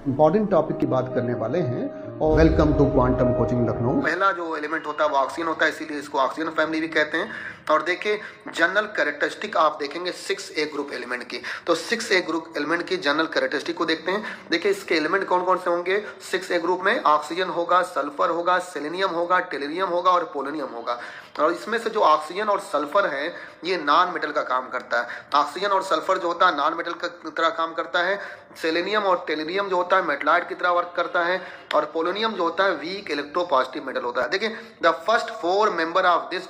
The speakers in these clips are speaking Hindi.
इंपॉर्टेंट टॉपिक की बात करने वाले हैं और welcome to Quantum coaching Lucknow. पहला जो एलिमेंट होता है वो ऑक्सीजन होता है, इसीलिए इसको ऑक्सीजन फैमिली भी कहते हैं। और देखिए जनरल कैरेक्टरिस्टिक आप देखेंगे 6A ग्रुप एलिमेंट की, तो 6A ग्रुप एलिमेंट की जनरल कैरेक्टरिस्टिक को देखते हैं। देखिए इसके एलिमेंट कौन कौन से होंगे 6A ग्रुप में। ऑक्सीजन होगा, सल्फर होगा, सेलेनियम होगा, टेलुरियम होगा और पोलोनियम होगा। और इसमें से जो ऑक्सीजन और सल्फर है ये नॉन मेटल का काम करता है। ऑक्सीजन और सल्फर जो होता है नॉन मेटल की तरह काम करता है। सेलेनियम और टेलुरियम जो होता है मेटलाइट की तरह वर्क करता है। और पोलोनियम जो होता है वीक इलेक्ट्रोपॉजिटिव मेटल होता है। देखिए the first four member of this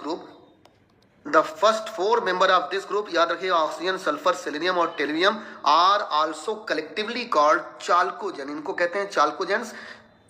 group याद रखिए ऑक्सीजन, सल्फर, सेलेनियम और tellurium are also collectively called chalcogen. इनको कहते हैं चाल्कोजेंस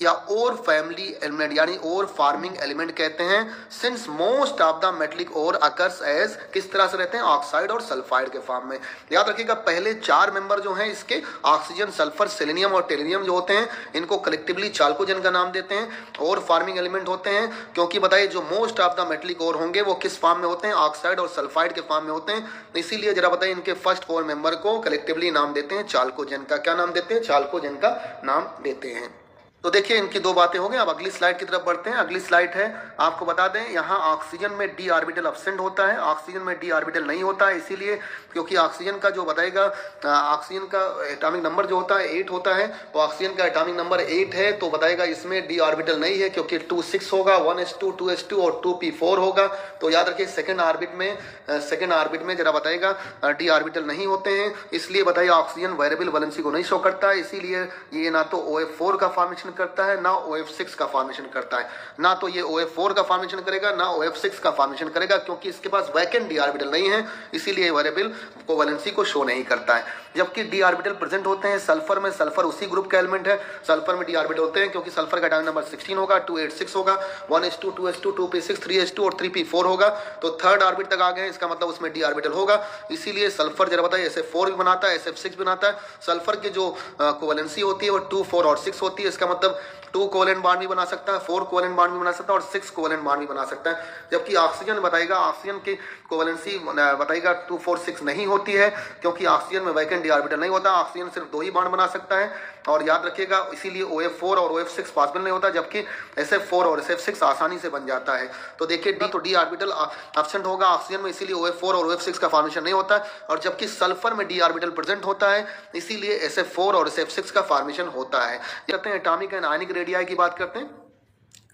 या ओर फैमिली एलिमेंट यानी ओर फार्मिंग एलिमेंट कहते हैं। Since most of the metallic ore occurs as किस तरह से रहते हैं ऑक्साइड और सल्फाइड के फॉर्म में। याद रखिएगा पहले 4 मेंबर जो हैं इसके ऑक्सीजन, सल्फर, सेलेनियम और टेलुरियम जो होते हैं इनको कलेक्टिवली चाल्कोजेन का नाम देते हैं। ओर फार्मिंग एलिमेंट होते हैं क्योंकि बताइए जो मोस्ट ऑफ द मेटलिक ओर होंगे वो किस फॉर्म में होते हैं ऑक्साइड और सल्फाइड के फॉर्म में होते हैं। इसीलिए जरा बताइए इनके फर्स्ट 4 मेंबर को कलेक्टिवली नाम देते हैं चाल्कोजेन का। क्या नाम देते हैं? चाल्कोजेन का नाम देते हैं। तो देखिए इनकी 2 बातें हो गई। अब अगली स्लाइड की तरफ बढ़ते हैं। अगली स्लाइड है, आपको बता दें यहाँ ऑक्सीजन में डी ऑर्बिटल अब्सेंट होता है, ऑक्सीजन में डी ऑर्बिटल नहीं होता है। इसीलिए क्योंकि ऑक्सीजन का जो बताएगा ऑक्सीजन का एटॉमिक नंबर जो होता है 8 होता है, तो ऑक्सीजन का एटॉमिक नंबर 8 है तो बताएगा इसमें डी ऑर्बिटल नहीं है क्योंकि 2 6 होगा, 1s2 2s2 और 2p4 होगा। तो याद रखिए सेकेंड ऑर्बिट में जरा बताएगा डी ऑर्बिटल नहीं होते हैं। इसलिए बताइए ऑक्सीजन वेरिएबल वैलेंसी को नहीं शो करता है। इसीलिए ये ना तो OF4 का फॉर्मेशन करता है ना OF6 का फॉर्मेशन करता है। ना तो ये OF4 का फॉर्मेशन करेगा ना OF6 का फॉर्मेशन करेगा क्योंकि इसके पास वैकेंट डी ऑर्बिटल नहीं है, इसीलिए वेरिएबल कोवैलेंसी को शो नहीं करता है। जबकि डी ऑर्बिटल प्रेजेंट होते हैं सल्फर में, सल्फर उसी ग्रुप का एलिमेंट है, सल्फर में डी ऑर्बिटल होते हैं क्योंकि सल्फर का एटॉमिक नंबर 16 होगा, 286 होगा, 1s2 2s2 2p6 3s2 और 3p4 होगा। तो थर्ड ऑर्बिट तक आ गए, इसका मतलब उसमें डी ऑर्बिटल होगा। इसीलिए सल्फर जरा बताइए SF4 भी बनाता है, SF6 बनाता है। सल्फर की जो कोवैलेंसी होती है वो 2 4 और 6 होती है। इसका मतलब 2 कोवैलेंट बॉन्ड भी बना सकता है, 4 कोवैलेंट बॉन्ड भी बना सकता है और 6 कोवैलेंट बॉन्ड भी बना सकता है। जबकि ऑक्सीजन बताएगा ऑक्सीजन की कोवैलेंसी बताएगा 2 4 6 नहीं होती है क्योंकि ऑक्सीजन में वैकेंट डी ऑर्बिटल नहीं होता। ऑक्सीजन सिर्फ 2 ही बॉन्ड बना सकता है। और याद रखिएगा इसीलिए OF4 और OF6 पॉसिबल नहीं होता, जबकि SF4 और SF6 आसानी से बन जाता है। तो देखिए डी ऑर्बिटल एब्सेंट होगा ऑक्सीजन में, इसीलिए OF4 और OF6 का फॉर्मेशन नहीं होता। और जबकि सल्फर में डी ऑर्बिटल प्रेजेंट होता है, इसीलिए SF4 और SF6 का फॉर्मेशन होता है। कहते हैं एटॉमिक एंड आयनिक रेडियाई की बात करते हैं।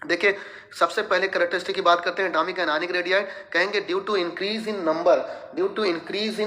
देखिए सबसे पहले कैरेक्टरिस्टिक की बात करते हैं एटॉमिक एंड आयनिक रेडियाई। कहेंगे due to increase in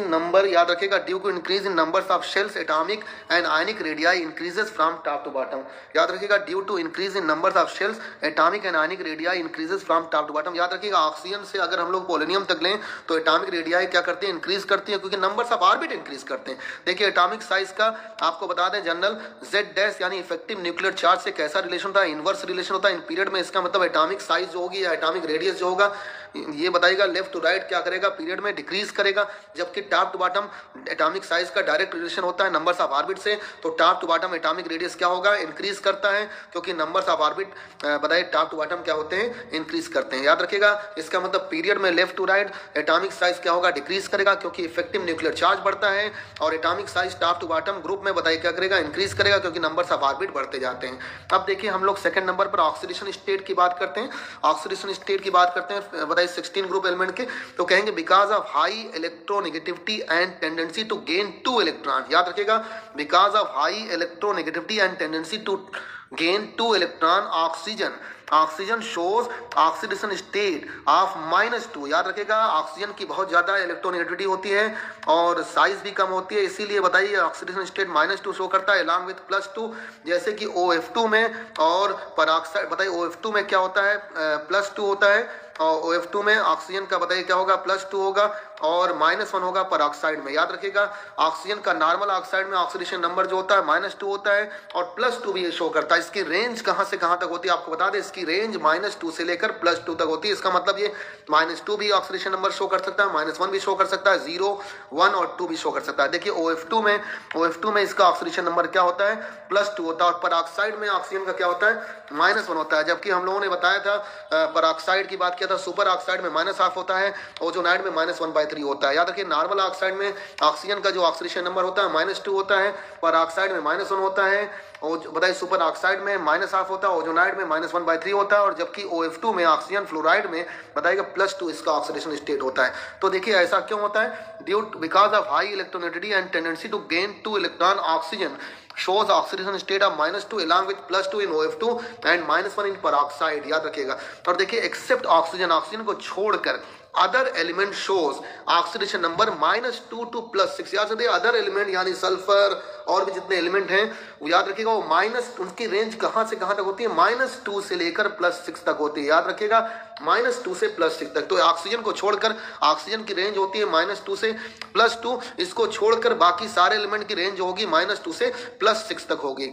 number याद रखिएगा due to increase in numbers of shells atomic and ionic radii increases from top to bottom. याद रखिएगा due to increase in numbers of shells atomic and ionic radii increases from top to bottom. याद रखिएगा ऑक्सीजन से अगर हम लोग पोलोनियम तक लें तो एटॉमिक रेडियाई क्या करती है? इंक्रीज करती है क्योंकि नंबर्स ऑफ ऑर्बिट इंक्रीज करते हैं। देखिए एटॉमिक साइज का आपको बता दें जनरल Z' यानी इफेक्टिव न्यूक्लियर चार्ज से कैसा रिलेशन होता है? इनवर्स रिलेशन होता है इन पीरियड में। इसका मतलब एटॉमिक साइज जो होगी या एटॉमिक रेडियस जो होगा ये बताएगा लेफ्ट टू राइट क्या करेगा पीरियड में? डिक्रीज करेगा। जबकि top to bottom atomic size का डायरेक्ट रिलेशन होता है नंबर्स ऑफ ऑर्बिट से, तो top to bottom atomic radius क्या होगा? इंक्रीज करता है क्योंकि नंबर्स ऑफ ऑर्बिट बताइए टॉप टू बॉटम क्या होते हैं? इंक्रीज करते हैं। याद रखिएगा इसका मतलब पीरियड में left to right atomic size क्या होगा? डिक्रीज करेगा क्योंकि इफेक्टिव न्यूक्लियर चार्ज बढ़ता है। और atomic size top to bottom group में बताइए क्या करेगा? इंक्रीज करेगा क्योंकि नंबर्स ऑफ ऑर्बिट बढ़ते जाते हैं। अब देखिए हम लोग सेकंड नंबर पर ऑक्सीडेशन स्टेट की बात करते हैं। ऑक्सीडेशन स्टेट की बात करते हैं बताइए 16 ग्रुप एलिमेंट के, तो कहेंगे because of high electronegativity and tendency to gain 2 electron. याद रखिएगा because of high electronegativity and tendency to gain 2 electron oxygen shows oxidation state of -2। याद रखिएगा ऑक्सीजन की बहुत ज्यादा इलेक्ट्रोनेगेटिविटी होती है और साइज भी कम होती है, इसीलिए बताइए ऑक्सीडेशन स्टेट -2 शो करता है अलॉन्ग विथ +2। जैसे कि OF2 में और पेरोक्साइड बताइए OF2 में क्या होता है? +2 होता है और OF2 में ऑक्सीजन का बताइए क्या होगा? +2 होगा और -1 होगा पेरोक्साइड में। याद रखिएगा ऑक्सीजन का नॉर्मल ऑक्साइड में ऑक्सीडेशन नंबर जो होता है -2 होता है और +2 भी ये शो करता है। इसकी रेंज कहां से कहां तक होती है आपको बता दें, इसकी रेंज -2 से लेकर +2 तक होती है। इसका मतलब ये -2 भी ऑक्सीडेशन नंबर शो कर सकता है, -1 भी शो कर सकता है, 0 1 और 2 भी शो कर सकता है। देखिए OF2 में इसका ऑक्सीडेशन नंबर क्या होता है? +2 होता है और पेरोक्साइड में ऑक्सीजन का क्या होता है? -1 होता है। जबकि हम लोगों ने बताया था पेरोक्साइड की बात किया था सुपर ऑक्साइड में -1/2 होता है, ओजोनाइड में -1/3 1/3 होता है। याद रखिए नॉर्मल ऑक्साइड में ऑक्सीजन का जो ऑक्सीडेशन नंबर होता है -2 होता है, पर ऑक्साइड में -1 होता है, और बताइए सुपर ऑक्साइड में -1/2 होता है, ओजोनाइड में -1/3 होता है, और जबकि OF2 में ऑक्सीजन फ्लोराइड में बताइएगा +2 इसका ऑक्सीडेशन स्टेट होता है। तो देखिए ऐसा क्यों होता है, due because of high electronegativity and tendency to gain 2 electron oxygen shows oxidation state of -2 along with +2 in OF2 and -1 in peroxide। याद रखिएगा। और देखिए एक्सेप्ट ऑक्सीजन, ऑक्सीजन को छोड़कर other element shows oxidation number -2 to +6। याद रखिए अदर एलिमेंट यानी सल्फर और भी जितने एलिमेंट हैं वो याद रखिएगा वो उनकी रेंज कहां से कहां तक होती है, -2 से लेकर +6 तक होती है। याद रखिएगा -2 से +6 तक। तो ऑक्सीजन को छोड़कर ऑक्सीजन की रेंज होती है -2 से +2, इसको छोड़कर बाकी सारे एलिमेंट की रेंज होगी -2 से +6 तक होगी।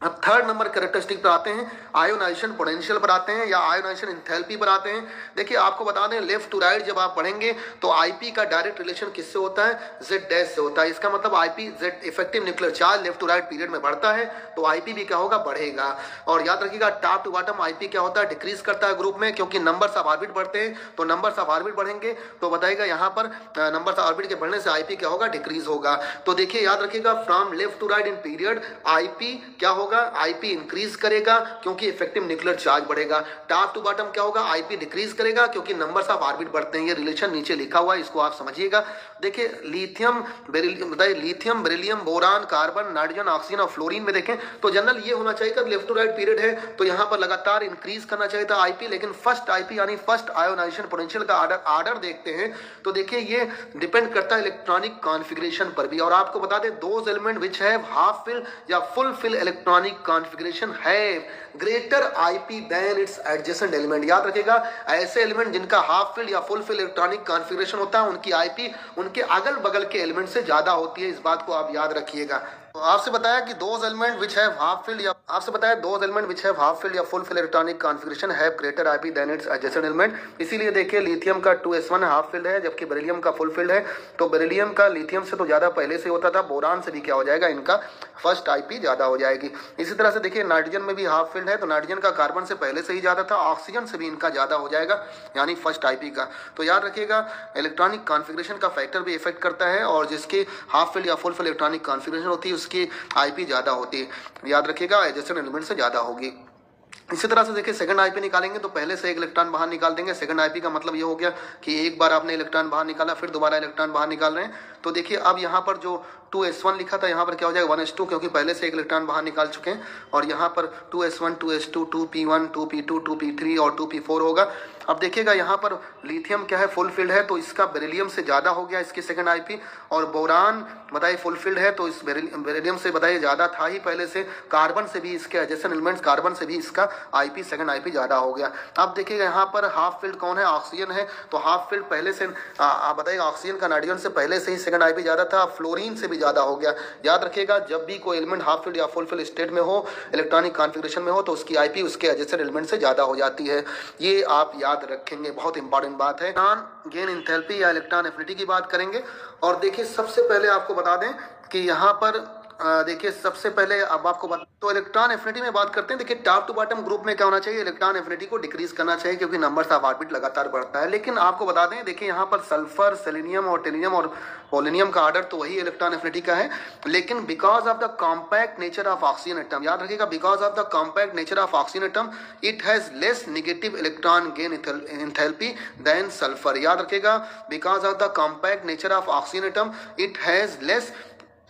अब थर्ड नंबर कैरेक्टरिस्टिक पर आते हैं, आयोनाइजेशन पोटेंशियल पर आते हैं या आयोनाइजेशन एंथैल्पी पर आते हैं। देखिए आपको बता दें लेफ्ट टू राइट जब आप पढ़ेंगे तो आईपी का डायरेक्ट रिलेशन किससे होता है, जेड डैश से होता है। इसका मतलब IP Z effective nuclear charge left to right period में बढ़ता है तो आईपी भी क्या होगा, बढ़ेगा। और याद रखिएगा टॉप टू बॉटम आईपी क्या होता है, डिक्रीज करता है ग्रुप में, क्योंकि नंबर्स ऑफ ऑर्बिट बढ़ते हैं। तो नंबर्स ऑफ ऑर्बिट बढ़ेंगे तो बताइएगा यहाँ पर नंबर्स ऑफ ऑर्बिट के बढ़ने से आईपी क्या होगा, डिक्रीज होगा। तो देखिए याद रखिएगा from left to right in period IP क्या होगा, आईपी इंक्रीज करेगा क्योंकि इफेक्टिव न्यूक्लियर चार्ज बढ़ेगा। टॉप टू बॉटम क्या होगा, आईपी डिक्रीज करेगा क्योंकि नंबर्स ऑफ ऑर्बिट बढ़ते हैं। ये रिलेशन नीचे लिखा हुआ है, इसको आप समझिएगा। देखिए lithium beryllium boron carbon nitrogen oxygen और फ्लोरीन में देखें तो जनरल ये होना चाहिए कि लेफ्ट टू राइट पीरियड है तो यहाँ पर लगातार इंक्रीज करना चाहिए था आईपी, लेकिन फर्स्ट आईपी यानी फर्स्ट आयोनाइजेशन पोटेंशियल का आर्डर देखते हैं तो देखिए ये डिपेंड करता है इलेक्ट्रॉनिक कॉन्फ़िगरेशन पर भी। और आपको बता दें those element which have half fill या full fill electronic configuration have greater IP than its adjacent element। याद रखिएगा ऐसे एलिमेंट जिनका हाफ फिल या फुल फिल इलेक्ट्रॉनिक कॉन्फ़िगरेशन होता है उनकी आईपी उनके अगल बगल के एलिमेंट से ज्यादा होती है। इस बात को आप याद रखिएगा। तो आपसे बताया कि those element which have half filled या full fill electronic configuration have greater IP than its adjacent element. इसीलिए देखिए लिथियम का 2s1 हाफ फिल्ड है जबकि बेरिलियम का फुल फिल्ड है। तो बेरिलियम का लिथियम से तो ज्यादा पहले से होता था, बोरान से भी क्या हो जाएगा, इनका फर्स्ट आईपी ज्यादा हो जाएगी। इसी तरह से देखिए नाइट्रोजन में भी हाफ फिल्ड है तो नाइट्रोजन का कार्बन से पहले से ही ज्यादा था, ऑक्सीजन से भी इनका ज्यादा हो जाएगा यानी फर्स्ट आईपी का। तो याद रखिएगा इलेक्ट्रॉनिक कॉन्फ़िगरेशन का फैक्टर भी इफेक्ट करता है और जिसकी हाफ फिल्ड या फुल फिल इलेक्ट्रॉनिक कॉन्फ़िगरेशन होती है उसकी आईपी ज्यादा होती है। याद रखिएगा एडजेसेंट एलिमेंट से ज्यादा होगी। इसी तरह से देखिए सेकंड आईपी निकालेंगे तो पहले से एक इलेक्ट्रॉन बाहर निकाल देंगे। सेकंड आईपी का मतलब ये हो गया कि एक बार आपने इलेक्ट्रॉन बाहर निकाला फिर दोबारा इलेक्ट्रॉन बाहर निकाल रहे हैं। तो देखिए अब यहाँ पर जो 2s1 लिखा था यहाँ पर क्या हो जाएगा 1s2 क्योंकि पहले से एक इलेक्ट्रॉन बाहर निकाल चुके हैं। और यहाँ पर 2s1 2s2 2p1 2p2 2p3 और 2p4 होगा। अब देखिएगा यहाँ पर लिथियम क्या है, फुल फिल्ड है तो इसका बेरिलियम से ज़्यादा हो गया इसकी सेकंड आईपी। और बोरान बताइए फुल फिल्ड है तो इस बेरिलियम से बताइए ज़्यादा था ही पहले से। कार्बन से भी इसके एडजेसेंट एलिमेंट्स कार्बन से भी इसका आईपी सेकंड आईपी ज़्यादा हो गया। अब देखिएगा यहाँ पर हाफ फिल्ड कौन है, ऑक्सीजन है। तो हाफ फिल्ड पहले से बताइए ऑक्सीजन का नाइट्रोजन से पहले से ही सेकंड आईपी ज़्यादा था, फ्लोरीन से भी ज़्यादा हो गया। याद रखिएगा जब भी कोई एलिमेंट हाफ फिल्ड या फुल फिल्ड स्टेट में हो, इलेक्ट्रॉनिक कॉन्फ़िगरेशन में हो तो उसकी आईपी उसके एडजेसेंट एलिमेंट से ज़्यादा हो जाती है। ये आप याद रखेंगे, बहुत इंपॉर्टेंट बात है। इलेक्ट्रॉन गेन एंथैल्पी या इलेक्ट्रॉन एफिनिटी की बात करेंगे। और देखिए सबसे पहले आपको बता दें कि यहाँ पर देखिए सबसे पहले अब आपको तो इलेक्ट्रॉन एफिनिटी में बात करते हैं। देखिए टॉप टू बॉटम ग्रुप में क्या होना चाहिए, इलेक्ट्रॉन एफिनिटी को डिक्रीज करना चाहिए क्योंकि नंबर्स ऑफ ऑर्बिट लगातार बढ़ता है। लेकिन आपको बता दें देखिए यहाँ पर सल्फर सेलेनियम और टेलिनियम और पोलोनियम का ऑर्डर तो वही इलेक्ट्रॉन एफिनिटी का है, लेकिन because of the compact nature of oxygen atom, याद रखिएगा because of the compact nature of oxygen atom it has less negative electron gain enthalpy than sulphur. याद रखिएगा because of the compact nature of oxygen atom it has less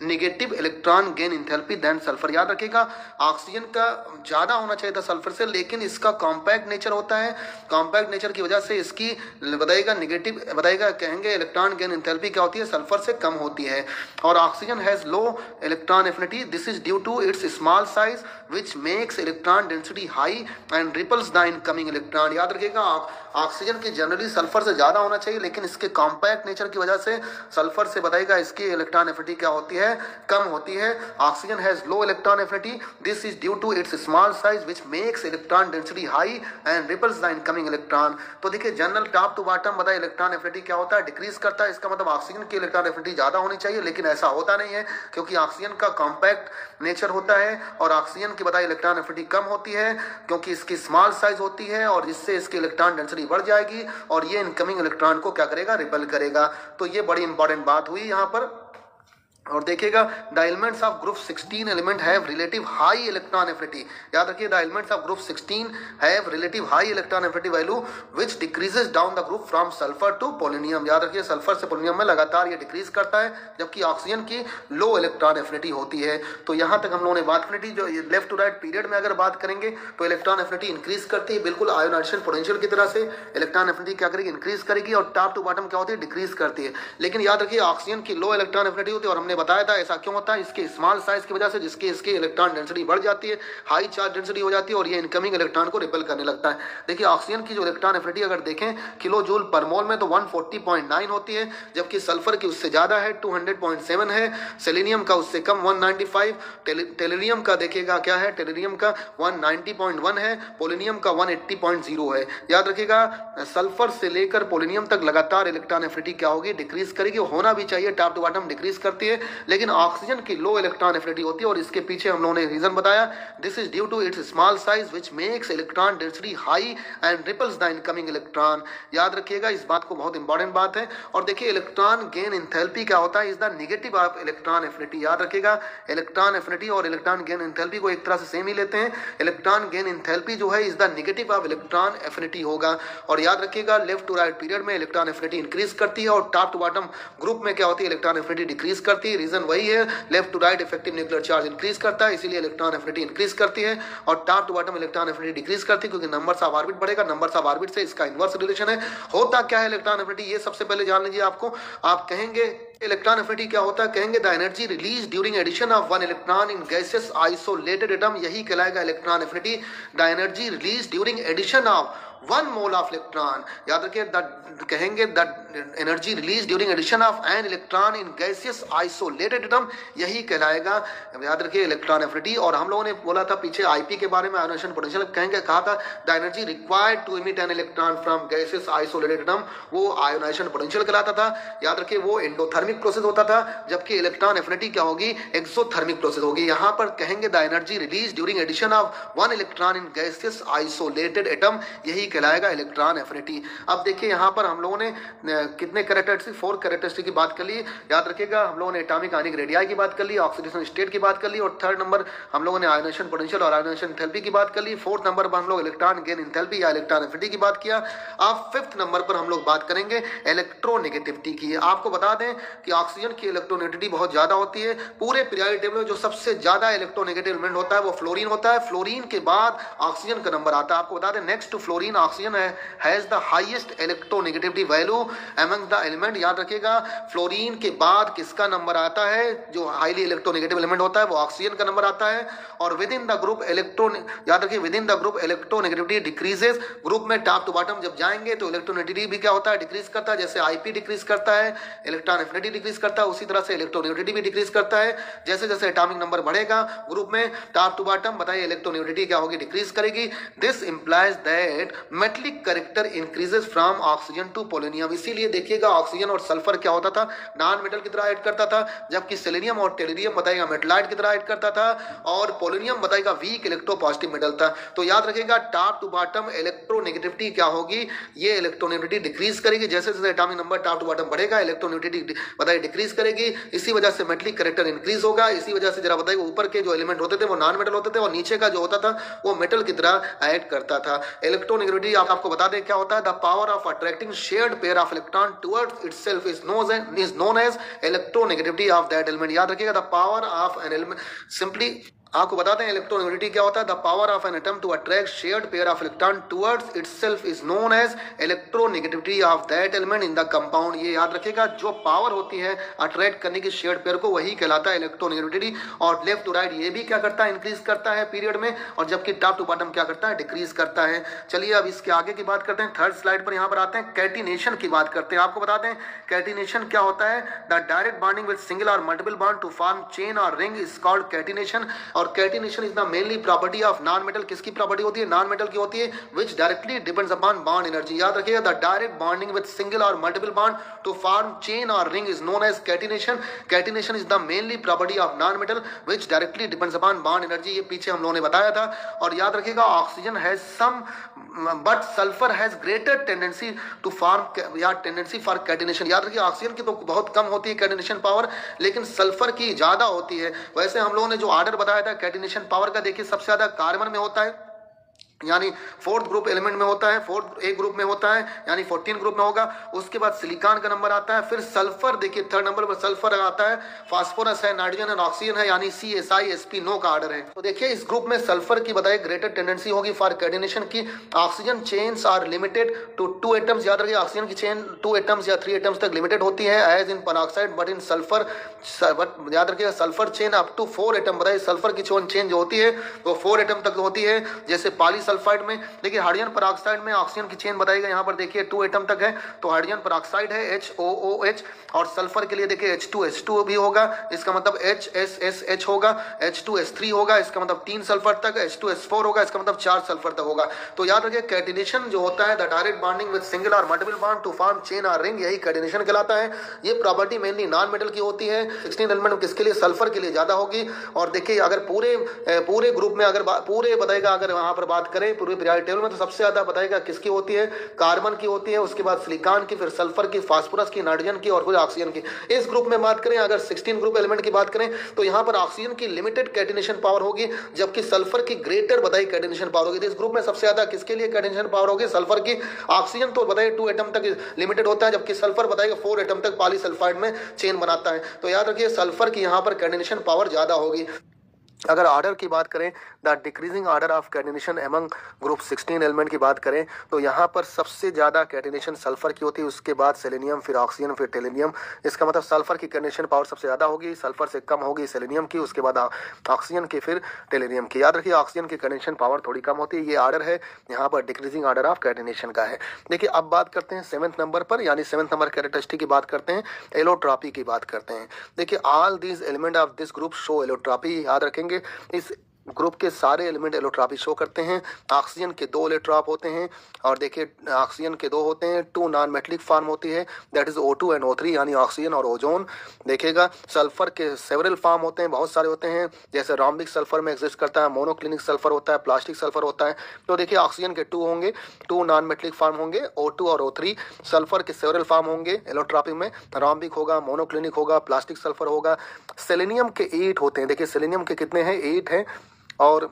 negative electron gain enthalpy than sulphur. याद रखिएगा ऑक्सीजन का ज़्यादा होना चाहिए था सल्फर से, लेकिन इसका कॉम्पैक्ट नेचर होता है, कॉम्पैक्ट नेचर की वजह से इसकी बताइएगा नेगेटिव बताइएगा कहेंगे इलेक्ट्रॉन गेन एंथैल्पी क्या होती है, सल्फर से कम होती है। और oxygen has low electron affinity, this is due to its small size which makes electron density high and repels the incoming electron. याद रखिएगा ऑक्सीजन की जनरली सल्फर से ज़्यादा होना चाहिए, लेकिन इसके कॉम्पैक्ट नेचर की वजह से सल्फर से बताइएगा इसकी इलेक्ट्रॉन एफिनिटी क्या होती है, है, कम होती है। Oxygen has low electron affinity, this is due to its small size which makes electron density high and repels the incoming electron. तो देखिए जनरल टॉप टू बॉटम बताइए इलेक्ट्रॉन एफिनिटी क्या होता है, डिक्रीज करता है। इसका मतलब ऑक्सीजन की इलेक्ट्रॉन एफिनिटी ज्यादा होनी चाहिए, लेकिन ऐसा होता नहीं है क्योंकि ऑक्सीजन का कॉम्पैक्ट नेचर होता है और ऑक्सीजन की बताइए इलेक्ट्रॉन एफिनिटी कम होती है क्योंकि इसकी स्मॉल साइज होती है और जिससे इसकी इलेक्ट्रॉन डेंसिटी बढ़ जाएगी और ये इनकमिंग इलेक्ट्रॉन को क्या करेगा, रिपेल करेगा। तो ये बड़ी इंपॉर्टेंट बात हुई यहाँ पर। और देखिएगा the elements of group 16 element have relative high electron affinity. याद रखिए the elements of group 16 have relative high electron affinity value which decreases down the group from sulphur to polonium. याद रखिए सल्फर से पोलोनियम में लगातार ये डिक्रीज करता है जबकि ऑक्सीजन की लो इलेक्ट्रॉन एफिनिटी होती है। तो यहाँ तक हम लोगों ने बात एफिनिटी जो लेफ्ट टू राइट पीरियड में अगर बात करेंगे तो इलेक्ट्रॉन एफिनिटी इंक्रीज करती है, बिल्कुल आयोनाइजेशन पोटेंशियल की तरह से इलेक्ट्रॉन एफिनिटी क्या करेगी, इंक्रीज करेगी और टॉप टू बॉटम क्या होती है, डिक्रीज करती है। लेकिन याद रखिए ऑक्सीजन की लो इलेक्ट्रॉन एफिनिटी होती है और हमने बताया था ऐसा क्यों होता है, इसके स्मॉल साइज की वजह से जिसके इसके इलेक्ट्रॉन डेंसिटी बढ़ जाती है, हाई चार्ज डेंसिटी हो जाती है और ये इनकमिंग इलेक्ट्रॉन को रिपेल करने लगता है। देखिए ऑक्सीजन की जो इलेक्ट्रॉन एफिनिटी अगर देखें किलो जूल पर मोल में तो 140.9 होती है, जबकि सल्फर की उससे ज्यादा है 200.7 है, सेलेनियम का उससे कम 195, टेलुरियम का देखिएगा क्या है, टेलुरियम का 190.1 है, पोलोनियम का 180.0 है। याद रखिएगा सल्फर से लेकर पोलोनियम तक लगातार इलेक्ट्रॉन एफिनिटी क्या होगी, डिक्रीज करेगी, होना भी चाहिए, टॉप टू बॉटम डिक्रीज करती है। लेकिन ऑक्सीजन की लो इलेक्ट्रॉन एफिनिटी होती है और इसके पीछे हम लोगों ने रीजन बताया, this is due to its small size which makes electron density high and repels the incoming electron. याद रखिएगा इस बात को, बहुत इंपॉर्टेंट बात है। और देखिए इलेक्ट्रॉन गेन एंथैल्पी क्या होता है, is the negative of electron affinity. याद रखिएगा इलेक्ट्रॉन एफिनिटी और इलेक्ट्रॉन गेन एंथैल्पी को एक तरह से सेम ही लेते हैं। इलेक्ट्रॉन गेन एंथैल्पी जो है is the negative of electron affinity होगा। और याद रखिएगा लेफ्ट टू राइट पीरियड में इलेक्ट्रॉन एफिनिटी इंक्रीज करती है और टॉप टू बॉटम ग्रुप में क्या होती है, इलेक्ट्रॉन एफिनिटी डिक्रीज करती है। रीजन वही है, left to right effective nuclear charge increase करता है इसीलिए इलेक्ट्रॉन एफिनिटी इंक्रीज करती है और top to bottom electron affinity decrease करती है क्योंकि नंबर्स ऑफ ऑर्बिट बढ़ेगा, नंबर्स ऑफ ऑर्बिट से इसका इनवर्स रिलेशन है। होता क्या है इलेक्ट्रॉन एफिनिटी, ये सबसे पहले जान लीजिए। आपको आप कहेंगे इलेक्ट्रॉन एफिनिटी क्या होता है, कहेंगे the energy release during addition of one electron in gases isolated atom, यही कहलाएगा electron affinity. The energy release during addition of 1 mole of electron. याद रखिए कहेंगे the energy release during addition of an electron in gaseous isolated atom, यही कहलाएगा याद रखिए इलेक्ट्रॉन एफिनिटी। और हम लोगों ने बोला था पीछे आईपी के बारे में, आयोनाइजेशन पोटेंशियल, कहेंगे कहा था the energy required to emit an electron from gaseous isolated atom, वो आयोनाइजेशन पोटेंशियल कहलाता था। याद रखिए वो एंडोथर्मिक प्रोसेस होता था, जबकि इलेक्ट्रॉन एफिनिटी क्या होगी, एक्सोथर्मिक प्रोसेस होगी। यहाँ पर कहेंगे the energy release during addition of 1 electron in gaseous isolated atom, यही कहलाएगा इलेक्ट्रॉन एफिनिटी। अब देखिए यहाँ पर हम लोगों ने कितने कैरेक्टरिस्टिक, 4 कैरेक्टरिस्टिक की बात कर ली। याद रखिएगा हम लोगों ने एटॉमिक आयनिक रेडियाई की बात कर ली, ऑक्सीडेशन स्टेट की बात कर ली और 3rd नंबर हम लोगों ने आयोनाइजेशन पोटेंशियल और आयोनाइजेशन एंथैल्पी की बात कर ली। 4th नंबर पर हम लोग इलेक्ट्रॉन गेन एंथैल्पी या इलेक्ट्रॉन एफिनिटी की बात किया। अब 5th नंबर पर हम लोग बात करेंगे इलेक्ट्रोनेगेटिविटी की। आपको बता दें कि ऑक्सीजन की इलेक्ट्रोनेगेटिविटी बहुत ज्यादा होती है। पूरे पीरियोडिक टेबल में जो सबसे ज्यादा इलेक्ट्रोनेगेटिव एलिमेंट होता है वो फ्लोरीन होता है। फ्लोरीन के बाद ऑक्सीजन का नंबर आता है। आपको बता दें next to fluorine oxygen has the highest electronegativity value among the element. याद रखिएगा फ्लोरीन के बाद किसका नंबर आता है, जो हाईली इलेक्ट्रोनेगेटिव एलिमेंट होता है वो ऑक्सीजन का नंबर आता है। और विद इन द ग्रुप याद रखिए with in the group electronegativity decreases. Group में टॉप टू बॉटम जब जाएंगे तो इलेक्ट्रोनेगेटिविटी भी क्या होता है, डिक्रीज करता है। जैसे आईपी डिक्रीज करता है, इलेक्ट्रॉन एफिनिटी डिक्रीज करता है, उसी तरह से इलेक्ट्रोनेगेटिविटी भी डिक्रीज करता है। जैसे जैसे एटॉमिक नंबर बढ़ेगा ग्रुप में टॉप टू बॉटम, बताइए इलेक्ट्रोनेगेटिविटी क्या होगी, डिक्रीज करेगी। This implies that metallic character increases from oxygen to polonium. इसीलिए देखिएगा ऑक्सीजन और सल्फर क्या होता था, नॉन मेटल की तरह ऐड करता था, जबकि सेलेनियम और टेलुरियम बताएगा मेटलाइट की तरह ऐड करता था और पोलोनियम बताएगा वीक इलेक्ट्रोपॉजिटिव मेटल था। तो याद रखिएगा टॉप टू बॉटम इलेक्ट्रोनेगेटिविटी क्या होगी, ये इलेक्ट्रोनेगेटिविटी डिक्रीज करेगी। जैसे जैसे atomic number top to bottom बढ़ेगा इलेक्ट्रोनेगेटिविटी बताइए डिक्रीज करेगी। इसी वजह से मेटलिक कैरेक्टर इंक्रीज होगा। इसी वजह से जरा बताइए ऊपर के जो एलिमेंट होते थे वो नॉन मेटल होते थे और नीचे का जो होता था वो मेटल की तरह ऐड करता था। इलेक्ट्रोनेगेटिविटी आपको बता दें क्या होता है, the power of attracting shared pair of electron towards itself is known as electronegativity of that element. याद रखिएगा the power of an element simply आपको बताते हैं इलेक्ट्रोनेगेटिविटी क्या होता है। The power of an atom to attract shared pair of electron towards itself is known as electronegativity of that element in the compound. ये याद रखिएगा, जो पावर होती है अट्रैक्ट करने की शेयर्ड पेयर को, वही कहलाता है इलेक्ट्रोनेगेटिविटी। और लेफ्ट टू राइट ये भी क्या करता है, इंक्रीज करता है पीरियड में, और जबकि टॉप टू बॉटम क्या करता है, डिक्रीज करता है। चलिए अब इसके आगे की बात करते हैं। थर्ड स्लाइड पर यहाँ पर आते हैं, कैटिनेशन की बात करते हैं। आपको बताते हैं कैटिनेशन क्या होता है। The direct bonding with single और multiple bond to form chain और रिंग इज कॉल्ड कैटिनेशन। और catenation is the mainly property of non metal. किसकी प्रॉपर्टी होती है, नॉन मेटल की होती है, which directly depends upon bond energy. याद रखिएगा, the direct bonding with single और multiple bond to form chain और ring is known as catenation. Catenation is the mainly property of non metal which directly depends upon bond energy. ये पीछे हम लोगों ने बताया था। और याद रखिएगा, oxygen has some but sulphur has greater tendency to form या टेंडेंसी फॉर कैटिनेशन। याद रखिए, ऑक्सीजन की तो बहुत कम होती है कैटिनेशन पावर, लेकिन सल्फर की ज्यादा होती है। वैसे हम लोगों ने जो ऑर्डर बताया था कैटिनेशन पावर का, देखिए सबसे ज्यादा कार्बन में होता है, यानी फोर्थ ग्रुप एलिमेंट में होता है, फोर्थ ए ग्रुप में होता है, यानी 14 ग्रुप में होगा। उसके बाद सिलिकॉन का नंबर आता है, फिर सल्फर देखिए थर्ड नंबर पर सल्फर आता है, फास्फोरस है, नाइट्रोजन और ऑक्सीजन है, यानी CSI SP का ऑर्डर है। तो देखिए इस ग्रुप में सल्फर की बताइए ग्रेटर टेंडेंसी होगी फॉर कैटिनेशन की। Oxygen chains are limited to 2 atoms. याद रखिए, ऑक्सीजन की चेन 2 एटम्स या 3 एटम्स तक लिमिटेड होती है as in peroxide, but in sulphur याद रखिएगा sulphur chain up to 4 atom. बताइए सल्फर की चेन जो होती है वो 4 एटम तक होती है, जैसे पॉलीसल्फाइड में। देखिए हाइड्रोजन पेरोक्साइड में ऑक्सीजन की चेन बताइएगा यहाँ पर देखिए 2 एटम तक है, तो हाइड्रोजन पेरोक्साइड है HOOH। और सल्फर के लिए देखिए H2SO भी होगा, इसका मतलब HSSH होगा, H2S3 होगा, इसका मतलब 3 सल्फर तक, H2S4 होगा, इसका मतलब 4 सल्फर तक होगा। तो याद रखिए कैटिनेशन जो होता है the direct bonding with single और multiple bond to form chain और रिंग, यही कैटिनेशन कहलाता है। ये प्रॉपर्टी मेनली नॉन मेटल की होती है। 16 एलिमेंट किसके लिए, सल्फर के लिए ज्यादा होगी। और देखिए अगर पूरे ग्रुप में अगर पूरे बताएगा, अगर वहां पर बात करें पूरे पीरियोडिक टेबल में, तो सबसे ज्यादा बताएगा किसकी होती है, कार्बन की होती है, उसके बाद सिलिकॉन की, फिर सल्फर की, फास्फोरस की, नाइट्रोजन की और फिर ऑक्सीजन की। इस ग्रुप में बात करें, अगर 16 ग्रुप एलिमेंट की बात करें, तो यहाँ पर ऑक्सीजन की लिमिटेड कैटिनेशन पावर होगी, जबकि सल्फर की ग्रेटर बताइए कैटिनेशन पावर होगी। तो इस ग्रुप में सबसे ज्यादा किसके लिए कैटिनेशन पावर होगी, सल्फर की। ऑक्सीजन तो बताइए 2 एटम तक लिमिटेड होता है, जबकि सल्फर बताइएगा 4 एटम तक पॉलीसल्फाइड में चेन बनाता है। तो याद रखिए सल्फर की यहाँ पर कैटिनेशन पावर ज्यादा होगी। अगर ऑर्डर की बात करें, the decreasing order of catenation among group 16 element की बात करें, तो यहाँ पर सबसे ज़्यादा कैटिनेशन सल्फर की होती है, उसके बाद सेलेनियम, फिर ऑक्सीजन, फिर टेलेनियम। इसका मतलब सल्फर की कैटिनेशन पावर सबसे ज़्यादा होगी, सल्फर से कम होगी सेलेनियम की, उसके बाद ऑक्सीजन की, फिर टेलेनियम की। याद रखिए ऑक्सीजन की कैटिनेशन पावर थोड़ी कम होती है। ये ऑर्डर है यहाँ पर डिक्रीजिंग ऑर्डर ऑफ कैटिनेशन का है। देखिए अब बात करते हैं 7th नंबर पर, यानी 7th नंबर कैरेक्टरिस्टिक की बात करते हैं, एलोट्रॉपी की बात करते हैं। देखिए all these element of this group show allotropy. याद रखेंगे इस ग्रुप के सारे एलिमेंट एलोट्रॉपी शो करते हैं। ऑक्सीजन के 2 एलोट्रॉप होते हैं, और देखिए ऑक्सीजन के 2 होते हैं, 2 नॉन मेटलिक फॉर्म होती है, that is O2 and O3, यानी ऑक्सीजन और ओजोन। देखिएगा सल्फर के सेवरल फॉर्म होते हैं, बहुत सारे होते हैं, जैसे रोम्बिक सल्फर में एग्जिस्ट करता है, मोनोक्लिनिक सल्फर होता है, प्लास्टिक सल्फर होता है। तो देखिए ऑक्सीजन के 2 होंगे, 2 नॉन मेटलिक फॉर्म होंगे, O2 और O3। सल्फर के सेवरल फॉर्म होंगे एलोट्रॉपी में, रोम्बिक होगा, मोनोक्लिनिक होगा, प्लास्टिक सल्फर होगा। सेलेनियम के 8 होते हैं। देखिए सेलेनियम के कितने हैं, 8 हैं। और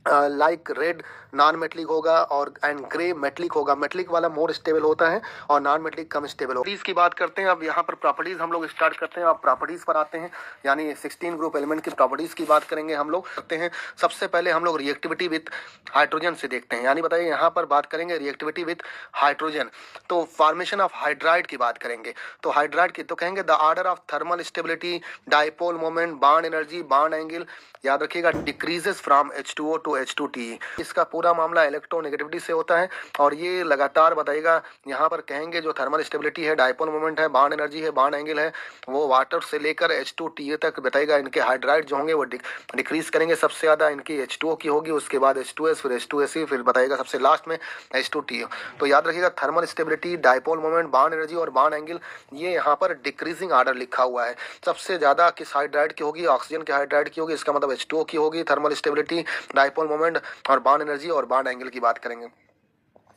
लाइक रेड नॉन मेटलिक होगा और एंड ग्रे मेटलिक होगा। मेटलिक वाला मोर स्टेबल होता है और नॉन मेटलिक कम स्टेबल होगा। की बात करते हैं अब, यहाँ पर प्रॉपर्टीज हम लोग स्टार्ट करते हैं। अब प्रॉपर्टीज पर आते हैं, यानी 16 ग्रुप एलिमेंट की प्रॉपर्टीज की बात करेंगे हम लोग करते हैं। सबसे पहले हम लोग रिएक्टिविटी विथ हाइड्रोजन से देखते हैं, यानी बताइए यहाँ पर बात करेंगे रिएक्टिविटी विथ हाइड्रोजन। तो फॉर्मेशन ऑफ हाइड्राइड की बात करेंगे, तो हाइड्राइड की तो कहेंगे the order of thermal stability, dipole moment, bond energy, bond angle, याद रखिएगा decreases from H2O to H2Te। इसका पूरा मामला इलेक्ट्रोनेगेटिविटी से होता है, और ये लगातार बताइएगा यहाँ पर कहेंगे जो थर्मल स्टेबिलिटी है, डाइपोल मोमेंट है, बॉन्ड एनर्जी है, बॉन्ड एंगल है, वो वाटर से लेकर H2Te तक बताइएगा इनके हाइड्राइड जो होंगे वो डिक्रीज करेंगे। सबसे ज़्यादा इनकी H2O की होगी, उसके बाद H2S, फिर H2Se, फिर बताइएगा सबसे लास्ट में H2Te। तो याद रखिएगा thermal stability, dipole moment, bond energy और बॉन्ड एंगल, ये यहाँ पर डिक्रीजिंग ऑर्डर लिखा हुआ है। सबसे ज़्यादा किस हाइड्राइड की होगी, ऑक्सीजन के हाइड्राइड की होगी, इसका मतलब H2O की होगी। थर्मल स्टेबिलिटी, डाइपोल मोमेंट और बॉन्ड एनर्जी और बॉन्ड एंगल की बात करेंगे।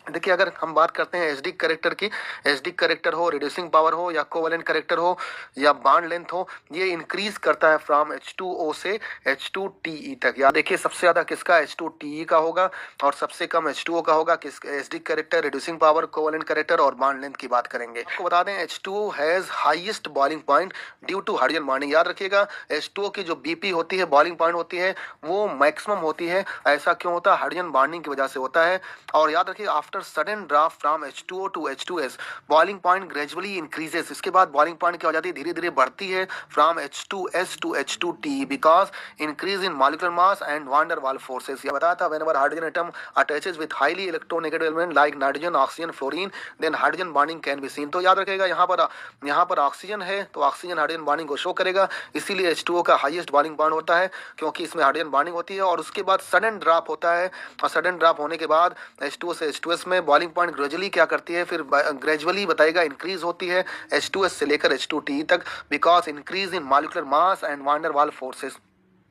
देखिए अगर हम बात करते हैं एसिडिक कैरेक्टर की, एसिडिक कैरेक्टर हो, रिड्यूसिंग पावर हो या कोवेलेंट कैरेक्टर हो या बॉन्ड लेंथ हो, ये इंक्रीज करता है फ्रॉम H2O से H2TE तक। या देखिए सबसे ज्यादा किसका H2TE का होगा और सबसे कम H2O का होगा। किस acidic character, reducing power, covalent character और बॉन्ड लेंथ की बात करेंगे। आपको बता दें H2O has highest boiling point due to hydrogen bonding. याद रखिएगा H2O की जो BP होती है, बॉइलिंग पॉइंट होती है, वो मैक्सिमम होती है। ऐसा क्यों होता है? हाइड्रोजन बॉन्डिंग की वजह से होता है। और याद रखिए after sudden draft from H2O to H2S boiling point gradually increases. इसके बाद बॉइलिंग पॉइंट क्या हो जाती है? धीरे धीरे बढ़ती है from H2S to H2T because increase in molecular mass and van der Waals forces. ये बताया था whenever hydrogen atom attaches with highly electronegative element like nitrogen, oxygen, fluorine, then hydrogen bonding can be seen. तो याद रखिएगा यहाँ पर ऑक्सीजन है तो ऑक्सीजन हाइड्रोजन बॉन्डिंग को शो करेगा, इसीलिए H2O का हाईएस्ट बॉइलिंग पॉइंट होता है क्योंकि इसमें हाइड्रोजन बॉन्डिंग होती है। और उसके बाद सडन ड्रॉप होता है और सडन ड्रॉप होने के बाद H2O से H2S में बॉइलिंग पॉइंट ग्रेजुअली क्या करती है? फिर ग्रेजुअली बताएगा इंक्रीज होती है H2S से लेकर H2T तक because increase in molecular mass and van der Waals forces.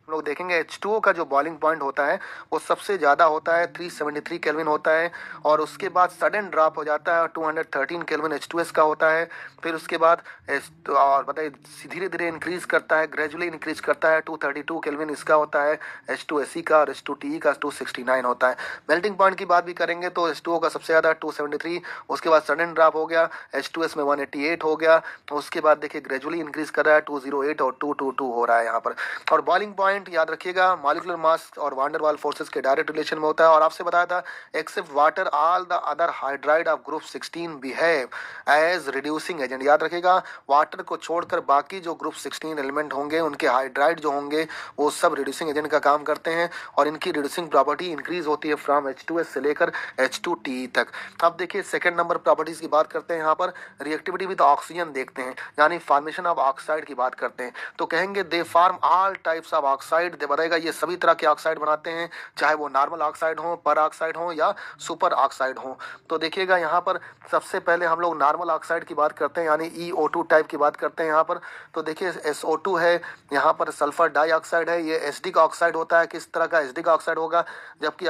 हम लोग देखेंगे H2O का जो बॉइलिंग पॉइंट होता है वो सबसे ज़्यादा होता है 373 केल्विन होता है। और उसके बाद सडन ड्रॉप हो जाता है 213 केल्विन H2S का होता है। फिर उसके बाद और बताइए धीरे धीरे इंक्रीज करता है, ग्रेजुअली इंक्रीज करता है 232 केल्विन इसका होता है H2SE का, और H2TE का 269 होता है। मेल्टिंग पॉइंट की बात भी करेंगे तो H2O का सबसे ज़्यादा 273, उसके बाद सडन ड्रॉप हो गया H2S में 188 हो गया। उसके बाद देखिए ग्रेजुअली इंक्रीज कर रहा है 208 और 222 हो रहा है यहाँ पर। और बॉइलिंग पॉइंट याद रखिएगा मॉलिक्यूलर मास और वान डेर वाल्स फोर्सेस के डायरेक्ट रिलेशन में होता है। और आपसे बताया था except water all the other hydride of group 16 behave as reducing agent. याद रखिएगा वाटर को छोड़कर बाकी जो ग्रुप 16 एलिमेंट होंगे उनके हाइड्राइड जो होंगे वो सब रिड्यूसिंग एजेंट का काम करते हैं और इनकी रिड्यूसिंग प्रॉपर्टी इंक्रीज होती है फ्रॉम H2S से लेकर H2TE तक। अब देखिए सेकंड नंबर प्रॉपर्टीज की बात करते हैं। यहाँ पर रिएक्टिविटी विद ऑक्सीजन देखते हैं, यानी फॉर्मेशन ऑफ ऑक्साइड की बात करते हैं। तो कहेंगे they form all types of oxide, बताएगा ये सभी तरह के ऑक्साइड बनाते हैं, चाहे वो नॉर्मल ऑक्साइड हो, पर ऑक्साइड हो या सुपर ऑक्साइड हो। तो देखिएगा यहाँ पर सबसे पहले हम लोग नॉर्मल ऑक्साइड की बात करते हैं, यानी EO2 टाइप की बात करते हैं यहाँ पर। तो देखिए SO2 है, यहाँ पर सल्फर डाइऑक्साइड है, ये एसिडिक ऑक्साइड होता है। किस तरह का एसिडिक ऑक्साइड होगा? जबकि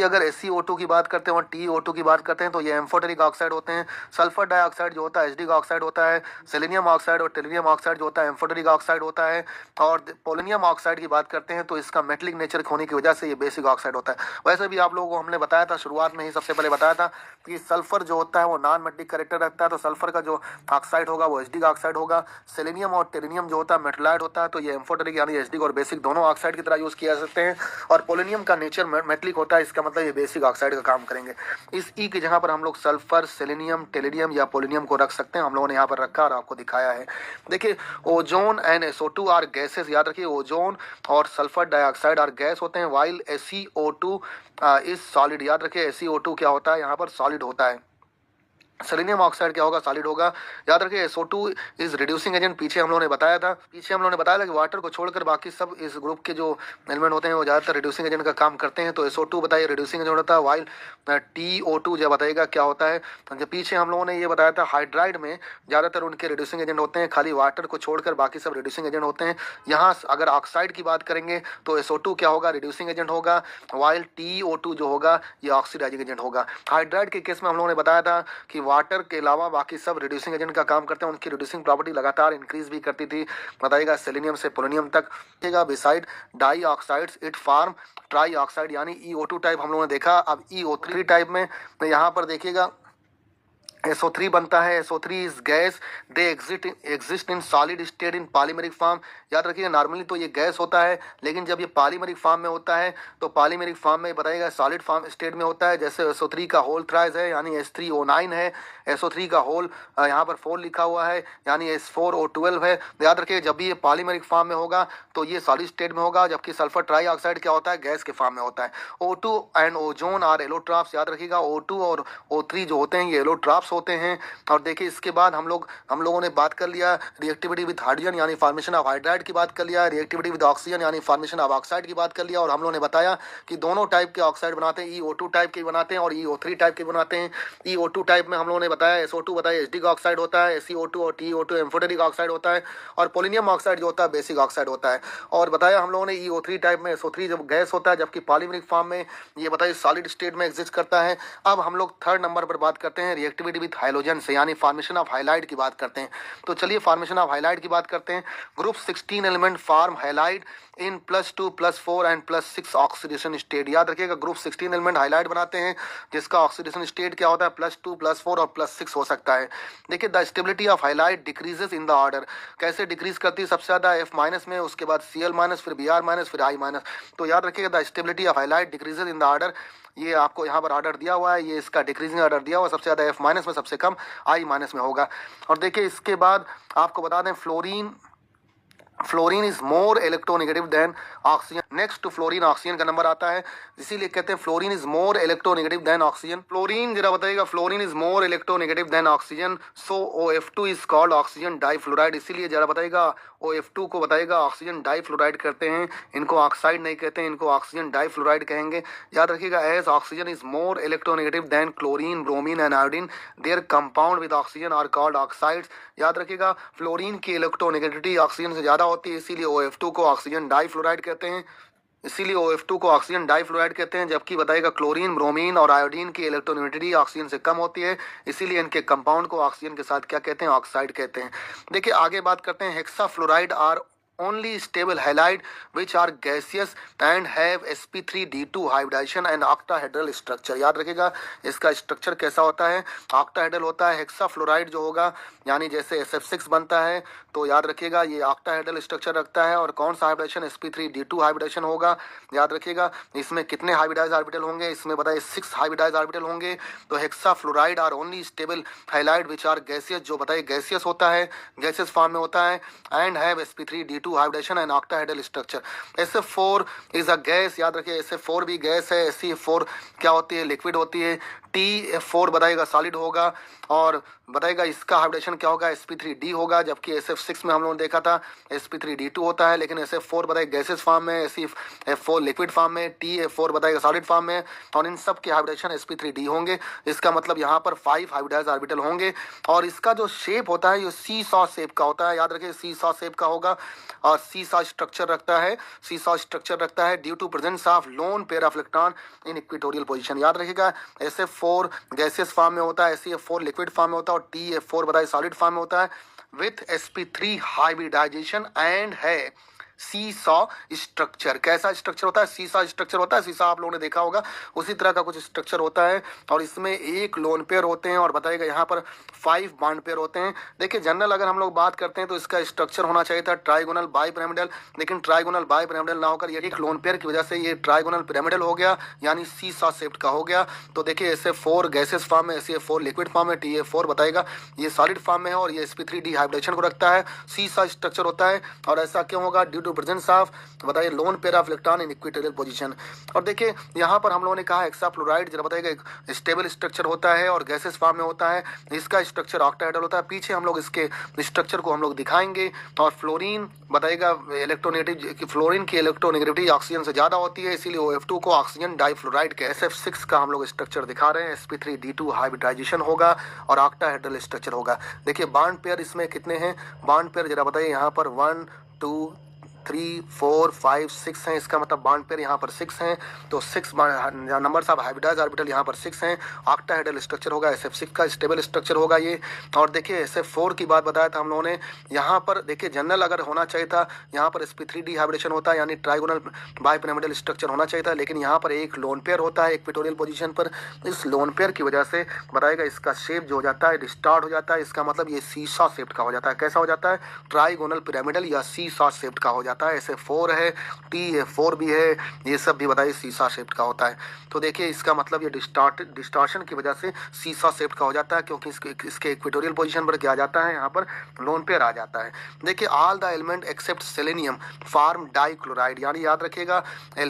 अगर SiO2 की बात करते हैं और TiO2 की बात करते हैं तो ये एम्फोटेरिक ऑक्साइड होते हैं। सल्फर डाइऑक्साइड जो होता है एसिडिक ऑक्साइड होता है। सेलेनियम ऑक्साइड और टेलुरियम ऑक्साइड जो होता है एम्फोटेरिक ऑक्साइड होता है। और पोलोनियम ऑक्साइड की बात करते हैं तो इसका मेटलिक नेचर होने की वजह से ये बेसिक ऑक्साइड होता है। वैसे भी आप लोगों को हमने बताया था शुरुआत में ही, सबसे पहले बताया था कि सल्फर जो होता है वो नॉन मेटलिक कैरेक्टर रखता है, तो सल्फर का जो ऑक्साइड होगा वो एसिडिक ऑक्साइड होगा। सेलेनियम और टेलुरियम जो होता है मेटलाइड होता है, तो ये एम्फोटेरिक यानी एसिडिक और बेसिक दोनों ऑक्साइड की तरह यूज किया जा सकते हैं। और पोलोनियम का नेचर मेटलिक होता है, इसका मतलब ये बेसिक ऑक्साइड का काम करेंगे। इस ई की जगह पर हम लोग सल्फर, सेलेनियम, टेलिडियम या पोलोनियम को रख सकते हैं। हम लोगों ने यहाँ पर रखा और आपको दिखाया है। देखिए ozone and SO2 are gases. याद रखिए ओजोन और सल्फर डाइऑक्साइड आर गैस होते हैं, वाइल SiO2 इज सॉलिड। याद रखिए SiO2 क्या होता है? यहाँ पर सॉलिड होता है। सेलेनियम ऑक्साइड क्या होगा? सॉलिड होगा। याद रखिए SO2 इज रिड्यूसिंग एजेंट। पीछे हम लोगों ने बताया था कि वाटर को छोड़कर बाकी सब इस ग्रुप के जो एलिमेंट होते हैं वो ज़्यादातर रिड्यूसिंग एजेंट का काम करते हैं। तो SO2 बताइए रिड्यूसिंग एजेंट होता है, वाइल TO2 जो बताएगा क्या होता है। तो पीछे हम लोगों ने ये बताया था हाइड्राइड में ज़्यादातर उनके रिड्यूसिंग एजेंट होते हैं, खाली वाटर को छोड़कर बाकी सब रिड्यूसिंग एजेंट होते हैं। यहाँ अगर ऑक्साइड की बात करेंगे तो SO2 क्या होगा? रिड्यूसिंग एजेंट होगा, वाइल TO2 जो होगा ये ऑक्सीडाइजिंग एजेंट होगा। हाइड्राइड के केस में हम लोगों ने बताया था कि वाटर के अलावा बाकी सब रिड्यूसिंग एजेंट का काम करते हैं, उनकी रिड्यूसिंग प्रॉपर्टी लगातार इंक्रीज भी करती थी, बताइएगा सेलेनियम से पोलोनियम तक। Beside dioxides it form trioxide यानी EO2 टाइप हम लोगों ने देखा। अब EO3 टाइप में यहाँ पर देखिएगा SO3 बनता है। SO3 is gas, they exist in solid state in polymeric form. याद रखिए नॉर्मली तो ये गैस होता है, लेकिन जब ये पॉलीमेरिक फॉर्म में होता है तो पॉलीमेरिक फॉर्म में बताइएगा सॉलिड फॉर्म स्टेट में होता है। जैसे SO3 का होल थ्राइस है यानी H3O9 है, SO3 का होल यहाँ पर 4 लिखा हुआ है यानी H4O12 है। याद रखिए जब भी ये पॉलीमेरिक फॉर्म में होगा तो ये सॉलिड स्टेट में होगा, जबकि सल्फर ट्राईऑक्साइड क्या होता है? गैस के फॉर्म में होता है। O2 and ozone are allotropes. याद रखिएगा O2 और O3 जो होते हैं ये एलोट्रॉप्स कोलैप्स होते हैं। और देखिए इसके बाद हम लोगों ने बात कर लिया रिएक्टिविटी विद हाइड्रोजन यानी फॉर्मेशन ऑफ हाइड्राइड की बात कर लिया, रिएक्टिविटी विद ऑक्सीजन यानी फॉर्मेशन ऑफ ऑक्साइड की बात कर लिया। और हम लोगों ने बताया कि दोनों टाइप के ऑक्साइड बनाते हैं, EO2 टाइप के बनाते हैं और EO3 टाइप के बनाते हैं। EO2 टाइप में हम लोगों ने बताया SO2 बताया एसिडिक ऑक्साइड होता है, SiO2 और TiO2 एम्फोटेरिक ऑक्साइड होता है, और पोलिनियम ऑक्साइड जो होता है बेसिक ऑक्साइड होता है। और बताया हम लोगों ने EO3 टाइप में SO3 जब गैस होता है, जबकि पॉलीमरिक फॉर्म में ये बताइए सॉलिड स्टेट में एग्जिस्ट करता है। अब हम लोग थर्ड नंबर पर बात करते हैं रिएक्टिविटी विद हाइड्रोजन से यानी फॉर्मेशन ऑफ हाइलाइड की बात करते हैं। तो चलिए फॉर्मेशन ऑफ हाइलाइड की बात करते हैं। Group 16 element form halide in +2 +4 and +6 oxidation state. याद रखिएगा ग्रुप 16 एलिमेंट हाइलाइड बनाते हैं जिसका ऑक्सीडेशन स्टेट क्या होता है +2 +4 और +6 हो सकता है। देखिए the stability of halide decreases in the order. कैसे डिक्रीज करती है? सबसे ज्यादा F- में, उसके बाद Cl-, फिर Br-, फिर I-। तो याद रखिएगा the stability of halide decreases in the order. ये आपको यहाँ पर ऑर्डर दिया हुआ है, ये इसका डिक्रीजिंग ऑर्डर दिया हुआ है, सबसे ज्यादा F- में, सबसे कम I- में होगा। और देखिए इसके बाद आपको बता दें fluorine is more electronegative than oxygen. Next to fluorine oxygen का नंबर आता है, इसीलिए कहते हैं fluorine is more electronegative than oxygen. Fluorine जरा बताइएगा, fluorine is more electronegative than oxygen, so OF2 is called oxygen difluoride. इसीलिए जरा बताइएगा OF2 को बताइएगा ऑक्सीजन डाइफ्लोराइड कहते हैं, इनको ऑक्साइड नहीं कहते हैं, इनको ऑक्सीजन डाइफ्लोराइड कहेंगे। याद रखिएगा as oxygen is more electronegative than chlorine, bromine and iodine, their compound with oxygen are called oxides. याद रखिएगा फ्लोरीन की इलेक्ट्रोनेगेटिविटी ऑक्सीजन से ज्यादा होती है, इसीलिए OF2 को ऑक्सीजन डाइफ्लोराइड कहते हैं। इसीलिए OF2 को ऑक्सीजन डाइफ्लोराइड कहते हैं, जबकि बताएगा क्लोरीन, ब्रोमीन और आयोडीन की इलेक्ट्रोनेगेटिविटी ऑक्सीजन से कम होती है, इसीलिए इनके कंपाउंड को ऑक्सीजन के साथ क्या कहते हैं? ऑक्साइड कहते हैं। देखिए आगे बात करते हैं hexafluoride are only stable halide which are gaseous and have sp3d2 hybridization and octahedral structure। याद रखिएगा इसका स्ट्रक्चर कैसा होता है? ऑक्टाहेड्रल होता है। हेक्साफ्लोराइड जो होगा यानी जैसे SF6 बनता है, तो याद रखिएगा ये ऑक्टाहेड्रल स्ट्रक्चर रखता है। और कौन सा हाइब्रिडाइजेशन? sp3d2 हाइब्रिडाइजेशन होगा। याद रखिएगा इसमें कितने हाइब्रिडाइज ऑर्बिटल होंगे? इसमें बताइए 6 हाइब्रिडाइज ऑर्बिटल होंगे। तो hexafluoride are only stable halide which are gaseous, जो बताइए गैसियस होता है, गैसियस फॉर्म में होता है, and have sp3d2 hybridisation and octahedral structure. SF4 is a gas. याद रखिए SF4 भी गैस है। SC4 क्या होती है? लिक्विड होती है। TF4 बताइएगा सॉलिड होगा। और बताइएगा इसका हाइब्रिडेशन क्या होगा? sp3d होगा, जबकि SF6 में हम लोगों ने देखा था sp3d2 होता है। लेकिन SF4 बताइए गैसेस फॉर्म में, SC4 लिक्विड फॉर्म में, TF4 बताइएगा सॉलिड फॉर्म में, और इन सब के हाइब्रिडेशन sp3d होंगे। इसका मतलब यहाँ पर 5 हाइब्रिडाइज ऑर्बिटल होंगे। और इसका जो शेप होता है ये सीसॉ शेप का होता है। याद रखिए सीसॉ शेप का होगा और सीसॉ स्ट्रक्चर रखता है, सीसॉ स्ट्रक्चर रखता है due to presence of lone pair of electron in equatorial position. याद रखिएगा SF4 गैसियस फॉर्म में होता है, SCF4 लिक्विड फॉर्म में होता है, और TF4 बताइए सॉलिड फॉर्म में होता है विथ sp3 हाइब्रिडाइजेशन एंड है सीसॉ स्ट्रक्चर। कैसा स्ट्रक्चर होता है? सीसॉ स्ट्रक्चर होता है। सीसॉ आप लोगों ने देखा होगा, उसी तरह का कुछ स्ट्रक्चर होता है। और इसमें एक लोन पेयर होते हैं और बताइएगा यहाँ पर 5 बॉन्ड पेयर होते हैं। देखिए जनरल अगर हम लोग बात करते हैं तो इसका स्ट्रक्चर होना चाहिए था ट्राइगोनल बाइपिरामिडल, लेकिन ट्राइगोनल बाइपिरामिडल ना होकर ये एक लोन पेयर की वजह से ये ट्राइगोनल पिरामिडल हो गया, यानी सीसॉ शेप्ड का हो गया। तो देखिए SF4 गैसेस फॉर्म में, SCF4 लिक्विड फॉर्म में, TF4 बताएगा ये सॉलिड फॉर्म में है और ये sp3d हाइब्रिडेशन को रखता है, सीसॉ स्ट्रक्चर होता है। और ऐसा क्यों होगा? ड्यू टू प्रेजेंस ऑफ बताइए loan pair of electron in equatorial position. और देखिए यहाँ पर हम लोगों ने कहा हेक्साफ्लोराइड जरा बताइएगा एक स्टेबल स्ट्रक्चर होता है और गैसेस फॉर्म में होता है, इसका स्ट्रक्चर ऑक्टाहेड्रल होता है। पीछे हम लोग इसके स्ट्रक्चर को हम लोग दिखाएंगे। और फ्लोरीन बताइएगा इलेक्ट्रोनेगेटिव, फ्लोरीन की इलेक्ट्रोनेगेटिविटी ऑक्सीजन से ज्यादा होती है, इसीलिए OF2 को ऑक्सीजन डाइफ्लोराइड के SF6 का हम लोग स्ट्रक्चर दिखा रहे हैं। sp3d2 हाइब्रिडाइजेशन होगा और ऑक्टाहेड्रल स्ट्रक्चर होगा। देखिए बॉन्ड पेयर इसमें कितने हैं? बॉन्ड पेयर जरा बताइए यहाँ पर 1 2 3 4 5 6 हैं, इसका मतलब बॉन्ड पेयर यहाँ पर 6 हैं। तो 6 नंबर्स ऑफ हाइब्रिडाइज ऑर्बिटल यहाँ पर 6 हैं। ऑक्टाहेड्रल स्ट्रक्चर होगा, SF6 का स्टेबल स्ट्रक्चर होगा ये। और देखिए SF4 की बात बताया था हम लोगों ने, यहाँ पर देखिए जनरल अगर होना चाहिए था यहाँ पर sp3d हाइब्रिडेशन होता है, यानी ट्राइगोनल बाइपिरामिडल स्ट्रक्चर होना चाहिए था, लेकिन यहाँ पर एक लोन पेयर होता है इक्वेटोरियल पोजीशन पर। इस लोन पेयर की वजह से बताएगा इसका शेप जो हो जाता है डिस्टॉर्ट हो जाता है, इसका मतलब ये सीसॉ शेप्ड का हो जाता है। कैसा हो जाता है? ट्राइगोनल पिरामिडल या सीसॉ शेप्ड का हो जाता है। जाता है। SF4 है, TF4 भी है, ये सब भी बताइए सीसा शेप्ड का होता है। तो देखिए इसका मतलब ये डिस्टॉर्शन की वजह से सीसा शेप्ड का हो जाता है, क्योंकि इसके इक्वेटोरियल पोजीशन पर क्या आ जाता है, यहाँ पर लोन पेयर आ जाता है। देखिए all the element except selenium form dichloride, यानी याद रखिएगा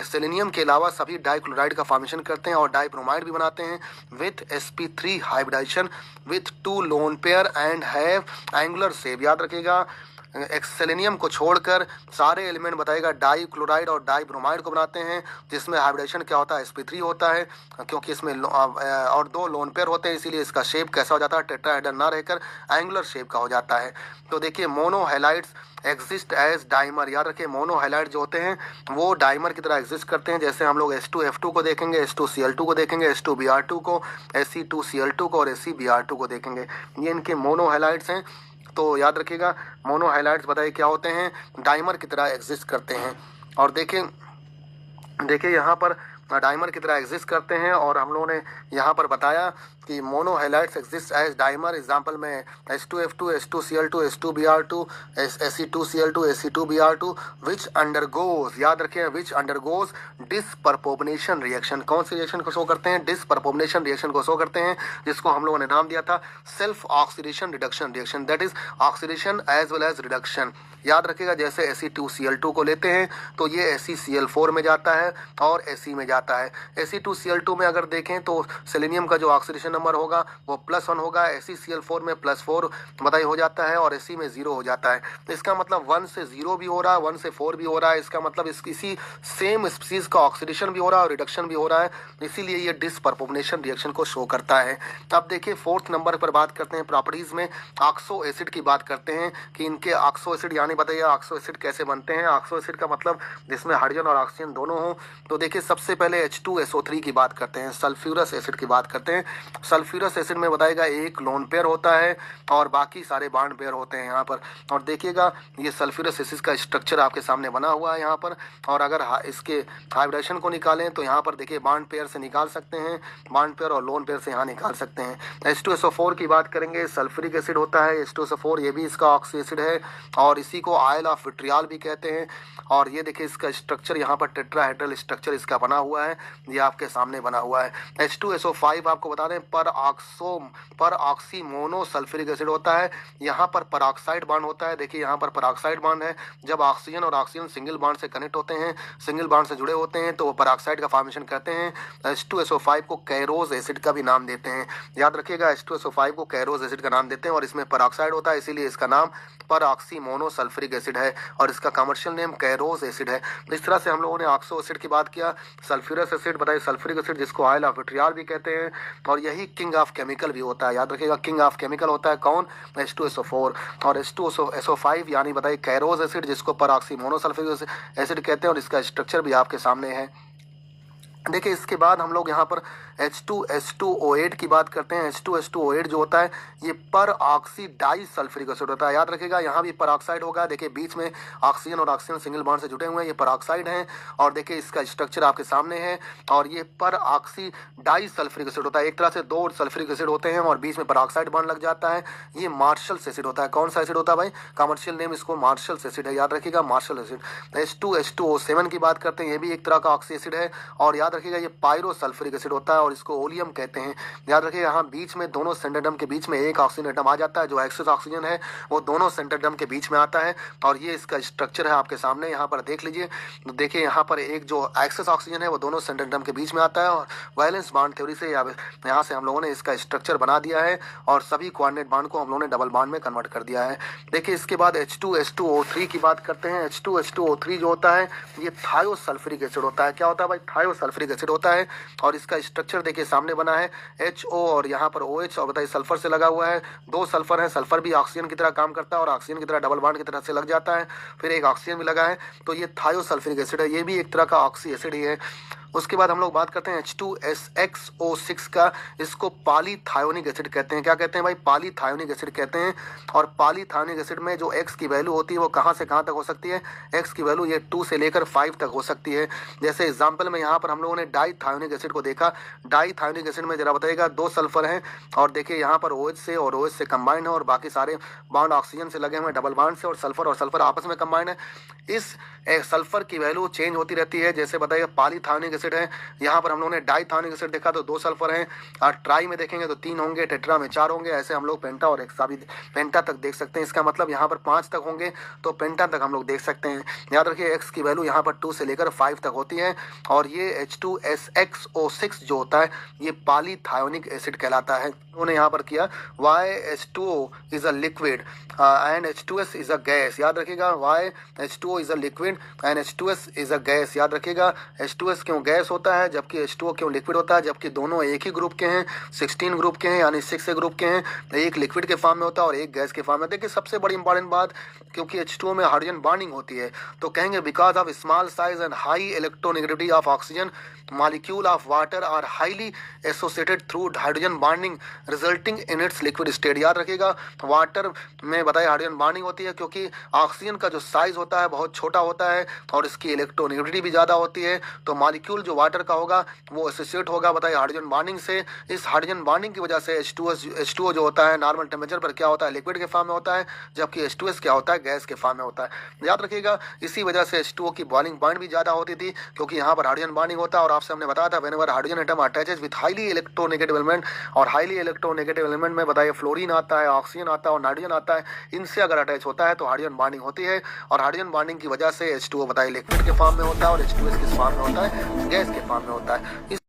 सेलेनियम के अलावा सभी डाइक्लोराइड का फॉर्मेशन करते हैं और डाइब्रोमाइड भी बनाते हैं with sp3 hybridisation with 2 lone pair and have angular shape. याद रखिएगा सेलेनियम को छोड़कर सारे एलिमेंट बताएगा डाइक्लोराइड और डाइब्रोमाइड को बनाते हैं, जिसमें हाइब्रिडेशन क्या होता है, sp3 होता है, क्योंकि इसमें और 2 लोन पेयर होते हैं, इसीलिए इसका शेप कैसा हो जाता है, टेट्राहेड्रल ना रहकर एंगुलर शेप का हो जाता है। तो देखिए मोनोहैलाइड्स एग्जिस्ट एज डाइमर, याद रखिए मोनोहैलाइड जो होते हैं वो डाइमर की तरह एग्जिस्ट करते हैं। जैसे हम लोग H2F2 को देखेंगे, H2Cl2 को देखेंगे, H2Br2 को, Sc2Cl2 को और Sc2Br2 को देखेंगे, ये इनके मोनोहैलाइड्स हैं। तो याद रखिएगा मोनोहैलाइड्स बताइए क्या होते हैं, डाइमर की तरह एग्जिस्ट करते हैं। और देखिए यहाँ पर डाइमर की तरह एग्जिस्ट करते हैं, और हम लोगों ने यहाँ पर बताया कि मोनोहैलाइड्स एग्जिस्ट एज डाइमर। एग्जांपल में H2F2, H2Cl2, H2Br2, Sc2Cl2, Sc2Br2 विच अंडरगोज, याद रखिए विच अंडरगोज डिसपर्पोनेशन रिएक्शन। कौन सी रिएक्शन को शो करते हैं, डिसपर्पोनेशन रिएक्शन को शो करते हैं, जिसको हम लोगों ने नाम दिया था self oxidation reduction reaction, that is oxidation as well as reduction. याद रखिएगा जैसे Sc2Cl2 को लेते हैं तो ये SeCl4 में जाता है और Fe में जाता है। Sc2Cl2 में अगर देखें तो सेलेनियम का जो ऑक्सीडेशन नंबर होगा वो +1 होगा, SeCl4 में +4 बताइए हो जाता है और Fe में 0 हो जाता है। तो इसका मतलब 1 से 0 भी हो रहा है, 1 से 4 भी हो रहा है, इसका मतलब इसी सेम स्पीसीज का ऑक्सीडेशन भी हो रहा है और रिडक्शन भी हो रहा है, इसीलिए ये डिसपर्पोनेशन रिएक्शन को शो करता है। अब देखिए 4th नंबर पर बात करते हैं प्रॉपर्टीज में, ऑक्सो एसिड की बात करते हैं कि इनके ऑक्सो एसिड, यानी बताइए ऑक्सो एसिड कैसे बनते हैं। ऑक्सो एसिड का मतलब जिसमें हाइड्रोजन और ऑक्सीजन दोनों हो। तो देखिए सबसे पहले H2SO3 की बात करते हैं, सल्फ्यूरस एसिड की बात करते हैं। सल्फ्यूरस एसिड में बताएगा एक लोन पेयर होता है और बाकी सारे बॉन्ड पेयर होते हैं यहाँ पर। और देखिएगा ये सल्फ्यूरस एसिड का स्ट्रक्चर आपके सामने बना हुआ है यहाँ पर, और अगर इसके हाइब्रिडेशन को निकालें तो यहाँ पर देखिए बॉन्ड पेयर से निकाल सकते हैं, बॉन्ड पेयर और लोन पेयर से यहाँ निकाल सकते हैं। H2SO4 की बात करेंगे, सल्फ्यूरिक एसिड होता है H2SO4, ये भी इसका ऑक्सी एसिड है और इसी को आयल ऑफ विट्रियल भी कहते हैं। और ये देखिए इसका स्ट्रक्चर यहाँ पर टेट्राहेड्रल स्ट्रक्चर इसका बना हुआ है, ये आपके सामने बना हुआ है। H2SO5 आपको बता दें पर ऑक्सी मोनो सल्फ्यूरिक एसिड होता है, यहाँ पर परऑक्साइड बॉन्ड होता है। देखिए यहाँ पर परऑक्साइड बॉन्ड है, जब ऑक्सीजन और ऑक्सीजन सिंगल बॉन्ड से कनेक्ट होते हैं, सिंगल बॉन्ड से जुड़े होते हैं तो वो परऑक्साइड का फॉर्मेशन करते हैं। H2SO5 को कैरोज एसिड का भी नाम देते हैं, याद रखिएगा H2SO5 को कैरोज एसिड का नाम देते हैं और इसमें परऑक्साइड होता है, इसीलिए इसका नाम पर ऑक्सी मोनो सल्फ्यूरिक एसिड है और इसका कमर्शियल नेम कैरोज एसिड है। इस तरह से हम लोगों ने ऑक्सो एसिड की बात किया। सल्फ्यूरस एसिड बताइए सल्फ्यूरिक एसिड जिसको आयल ऑफ विट्रियल भी कहते हैं, और यही किंग ऑफ केमिकल भी होता है, याद रखिएगा किंग ऑफ केमिकल होता है कौन, H2SO4 और H2SO5 यानी बताइए कैरोज एसिड जिसको पर ऑक्सी मोनो सल्फ्यूरिक एसिड कहते हैं, और इसका स्ट्रक्चर भी आपके सामने है। देखिए इसके बाद हम लोग यहाँ पर H2H2O8 की बात करते हैं। H2H2O8 जो होता है ये पर ऑक्सी डाई सल्फ्यूरिक एसिड होता है, याद रखिएगा यहाँ भी पर ऑक्साइड होगा। देखिए बीच में ऑक्सीजन और ऑक्सीजन सिंगल बॉन्ड से जुड़े हुए हैं, ये पर ऑक्साइड हैं और देखिए इसका स्ट्रक्चर आपके सामने है। और ये पर ऑक्सी डाई सल्फ्यूरिक एसिड होता है, एक तरह से 2 सल्फ्यूरिक एसिड होते हैं और बीच में पर ऑक्साइड बॉन्ड लग जाता है, ये मार्शल्स एसिड होता है। कौन सा एसिड होता है भाई, कमर्शियल नेम इसको मार्शल्स एसिड है, याद रखिएगा मार्शल एसिड। H2H2O7 की बात करते हैं, ये भी एक तरह का ऑक्सी एसिड है और याद रखिएगा ये पायरो सल्फ्यूरिक एसिड होता है और इसको ओलियम कहते हैं। याद रखिए यहाँ बीच में दोनों सेंट्रल के बीच में एक ऑक्सीजन एटम आ जाता है, जो एक्सेस ऑक्सीजन है वो दोनों सेंट्रल के बीच में आता है और ये इसका स्ट्रक्चर है आपके सामने, यहाँ पर देख लीजिए। देखिए यहाँ पर एक जो एक्सेस ऑक्सीजन है वो दोनों सेंट्रल के बीच में आता है और वैलेंस बॉन्ड थ्योरी से यहाँ से हम लोगों ने इसका स्ट्रक्चर बना दिया है और सभी कोऑर्डिनेट बॉन्ड को हम लोगों ने डबल बॉन्ड में कन्वर्ट कर दिया है। देखिए इसके बाद H2H2O3 की बात करते हैं। H2H2O3 जो होता है ये थायोसल्फ्यूरिक एसिड होता है। क्या होता है भाई, थायोसल्फ्यूरिक एसिड होता है और इसका स्ट्रक्चर देखिए सामने बना है HO और यहाँ पर OH और बताइए सल्फर से लगा हुआ है, 2 सल्फर है, सल्फर भी ऑक्सीजन की तरह काम करता है और ऑक्सीजन की तरह डबल बॉन्ड की तरह से लग जाता है, फिर एक ऑक्सीजन भी लगा है तो ये थायोसल्फ्यूरिक एसिड है, ये भी एक तरह का ऑक्सी एसिड ही है। उसके बाद हम लोग बात करते हैं H2SXO6 का। इसको पॉलीथायोनिक एसिड कहते हैं। क्या कहते हैं भाई? पॉलीथायोनिक एसिड कहते हैं। और पॉलीथायोनिक एसिड में जो X की वैल्यू होती है वो कहाँ से कहाँ तक हो सकती है? X की वैल्यू ये 2 से लेकर 5 तक हो सकती है। जैसे एग्जाम्पल में यहाँ पर हम लोगों ने डाईथायोनिक एसिड को देखा। डाईथायोनिक एसिड में जरा बताइएगा, 2 सल्फर हैं और देखिए यहाँ पर OH से और OH से कंबाइंड है और बाकी सारे बॉन्ड ऑक्सीजन से लगे हुए हैं, डबल बॉन्ड से, और सल्फर आपस में कंबाइंड है। इस सल्फर की वैल्यू चेंज होती रहती है। जैसे बताइए पॉलीथायोनिक एसिड है, यहाँ पर हम लोगों ने डाईथायोनिक एसिड देखा तो 2 सल्फर हैं, और ट्राई में देखेंगे तो 3 होंगे, टेट्रा में 4 होंगे। ऐसे हम लोग पेंटा और हेक्सा भी पेंटा तक देख सकते हैं। इसका मतलब यहाँ पर 5 तक होंगे तो पेंटा तक हम लोग देख सकते हैं। याद रखिए एक्स की वैल्यू यहाँ पर 2 से लेकर 5 तक होती है। और ये H2SXO6 जो होता है ये पॉलीथायोनिक एसिड कहलाता है। उन्होंने यहाँ पर किया why H2O is a liquid and H2S is a gas. याद रखिएगा why H2O is a liquid and H2S is a gas. याद रखिएगा H2S क्यों गैस होता है जबकि H2O क्यों लिक्विड होता है, जबकि दोनों एक ही ग्रुप के हैं, 16 ग्रुप के हैं, यानी 6 ग्रुप के हैं। एक लिक्विड के फॉर्म में होता है और एक गैस के फॉर्म में। देखिए सबसे बड़ी इंपॉर्टेंट बात, क्योंकि H2O में हाइड्रोजन बॉन्डिंग होती है तो कहेंगे because of small size and high electronegativity of oxygen molecule of water are highly associated through hydrogen bonding resulting in its liquid state. याद रखिएगा वाटर में बताया हाइड्रोजन बॉन्डिंग होती है क्योंकि ऑक्सीजन का जो साइज होता है बहुत छोटा होता है और इसकी इलेक्ट्रोनेगेटिविटी भी ज़्यादा होती है, तो मॉलिक्यूल जो वाटर का होगा वो एसोसिएट होगा बताइए हाइड्रोजन बॉन्डिंग से। इस हाइड्रोजन बॉन्डिंग की वजह से H2O जो होता है नॉर्मल टेम्परेचर पर क्या होता है, लिक्विड के फॉर्म में होता है, जबकि H2S क्या होता है, गैस के फॉर्म में होता है। याद रखिएगा इसी वजह से H2O की बॉइलिंग पॉइंट भी ज़्यादा होती थी क्योंकि यहाँ पर हाइड्रोजन बॉन्डिंग होता है। और आपसे हमने बताया था whenever hydrogen atom attaches with highly electronegative element, और हाईली इलेक्ट्रोनेगेटिव एलिमेंट में बताइए फ्लोरीन आता है, ऑक्सीजन आता है और नाइट्रोजन आता है। इनसे अगर अटैच होता है तो हाइड्रोजन बॉन्डिंग होती है और हाइड्रोजन बॉन्डिंग की वजह से H2O बताइए लिक्विड के फॉर्म में होता है और H2S किस फॉर्म में होता है, गैस के फॉर्म में होता है।